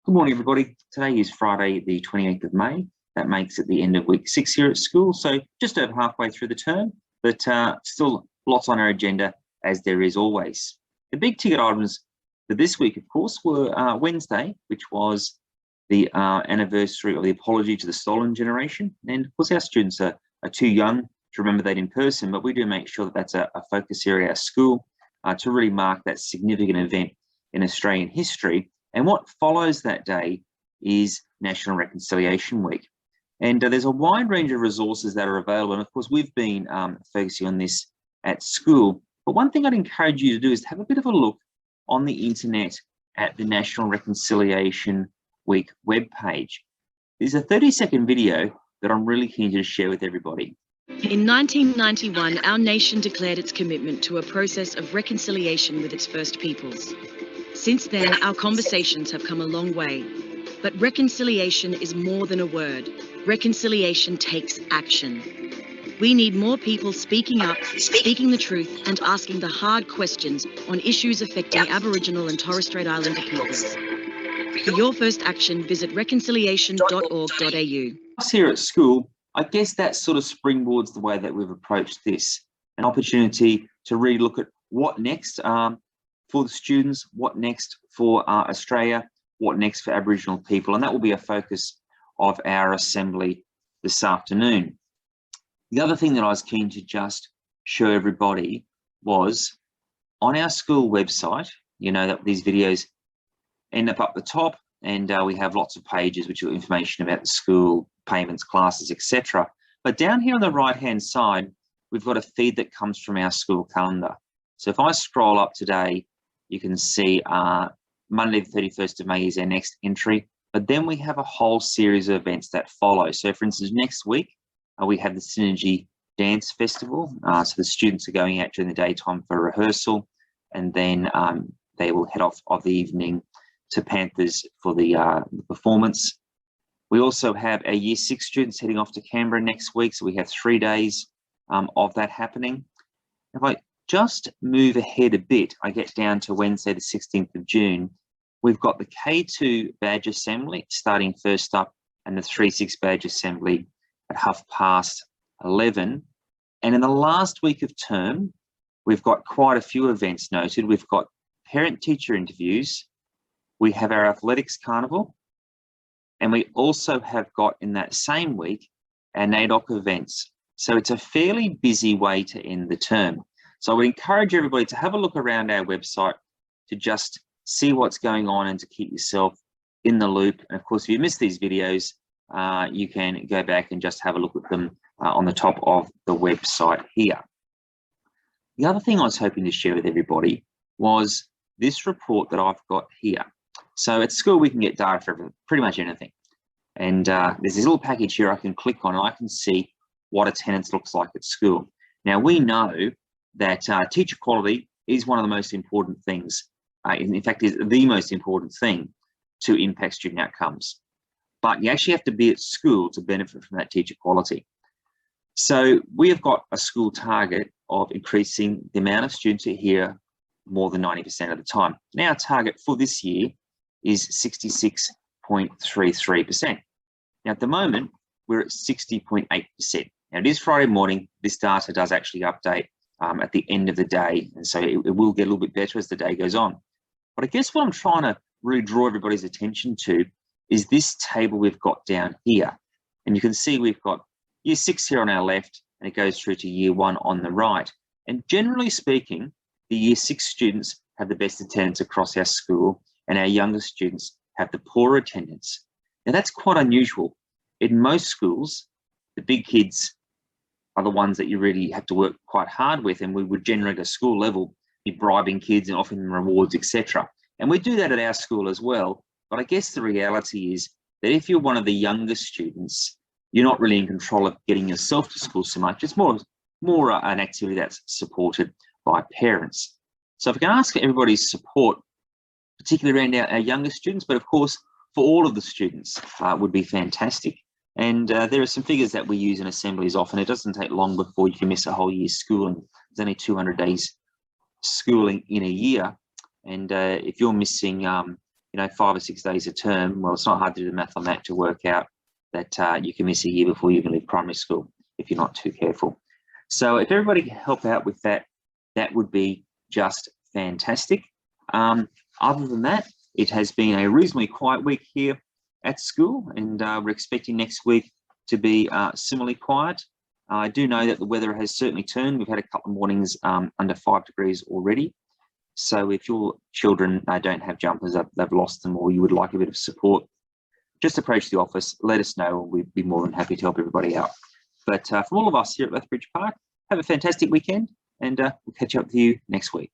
Good morning, everybody. Today is Friday, the 28th of May. That makes it the end of week 6 here at school. So just over halfway through the term, but still lots on our agenda, as there is always. The big ticket items for this week, of course, were Wednesday, which was the anniversary of the apology to the stolen generation. And of course, our students are too young to remember that in person, but we do make sure that that's a focus area at school to really mark that significant event in Australian history. And what follows that day is National Reconciliation Week. And there's a wide range of resources that are available. And of course, we've been focusing on this at school. But one thing I'd encourage you to do is to have a bit of a look on the internet at the National Reconciliation Week webpage. There's a 30-second video that I'm really keen to share with everybody. In 1991, our nation declared its commitment to a process of reconciliation with its First Peoples. Since then, our conversations have come a long way. But reconciliation is more than a word. Reconciliation takes action. We need more people speaking up, speaking the truth, and asking the hard questions on issues affecting Aboriginal and Torres Strait Islander peoples. For your first action, visit reconciliation.org.au. Us here at school, I guess that sort of springboards the way that we've approached this. An opportunity to really look at what next for the students, what next for Australia, what next for Aboriginal people, and that will be a focus of our assembly this afternoon. The other thing that I was keen to just show everybody was on our school website, you know that these videos end up the top, and we have lots of pages which are information about the school, payments, classes, etc. But down here on the right-hand side, we've got a feed that comes from our school calendar. So if I scroll up today, you can see Monday the 31st of May is our next entry, but then we have a whole series of events that follow. So for instance, next week, we have the Synergy Dance Festival. So the students are going out during the daytime for rehearsal, and then they will head off of the evening to Panthers for the performance. We also have our Year 6 students heading off to Canberra next week, so we have 3 days of that happening. If I just move ahead a bit, I get down to Wednesday the 16th of June. We've got the K2 Badge Assembly starting first up, and the 3-6 Badge Assembly at 11:30. And in the last week of term, we've got quite a few events noted. We've got parent-teacher interviews, we have our athletics carnival, and we also have got in that same week our NAIDOC events. So it's a fairly busy way to end the term. So I would encourage everybody to have a look around our website to just see what's going on and to keep yourself in the loop. And of course, if you miss these videos, you can go back and just have a look at them on the top of the website here. The other thing I was hoping to share with everybody was this report that I've got here. So at school, we can get data for pretty much anything. And there's this little package here I can click on, and I can see what attendance looks like at school. Now, we know that teacher quality is one of the most important things. In fact, is the most important thing to impact student outcomes. But you actually have to be at school to benefit from that teacher quality. So we have got a school target of increasing the amount of students who are here more than 90% of the time. Now, our target for this year is 66.33%. Now, at the moment, we're at 60.8%. Now, it is Friday morning. This data does actually update at the end of the day, and so it will get a little bit better as the day goes on. But I guess what I'm trying to really draw everybody's attention to is this table we've got down here. And you can see we've got Year 6 here on our left, and it goes through to Year 1 on the right. And generally speaking, the Year 6 students have the best attendance across our school, and our youngest students have the poorer attendance. Now, that's quite unusual. In most schools, the big kids are the ones that you really have to work quite hard with, and we would generally at a school level be bribing kids and offering them rewards, etc. And we do that at our school as well. But I guess the reality is that if you're one of the younger students, you're not really in control of getting yourself to school so much. It's more an activity that's supported by parents. So if we can ask for everybody's support, particularly around our younger students, but of course for all of the students would be fantastic. And there are some figures that we use in assemblies often. It doesn't take long before you can miss a whole year's schooling. There's only 200 days schooling in a year. And if you're missing you know, 5 or 6 days a term, well, it's not hard to do the math on that to work out that you can miss a year before you can leave primary school if you're not too careful. So if everybody can help out with that, that would be just fantastic. Other than that, it has been a reasonably quiet week here at school, and we're expecting next week to be similarly quiet. I do know that the weather has certainly turned. We've had a couple of mornings under 5 degrees already. So if your children don't have jumpers, they've lost them, or you would like a bit of support, just approach the office, let us know, and we'd be more than happy to help everybody out. But from all of us here at Lethbridge Park, have a fantastic weekend, and we'll catch up with you next week.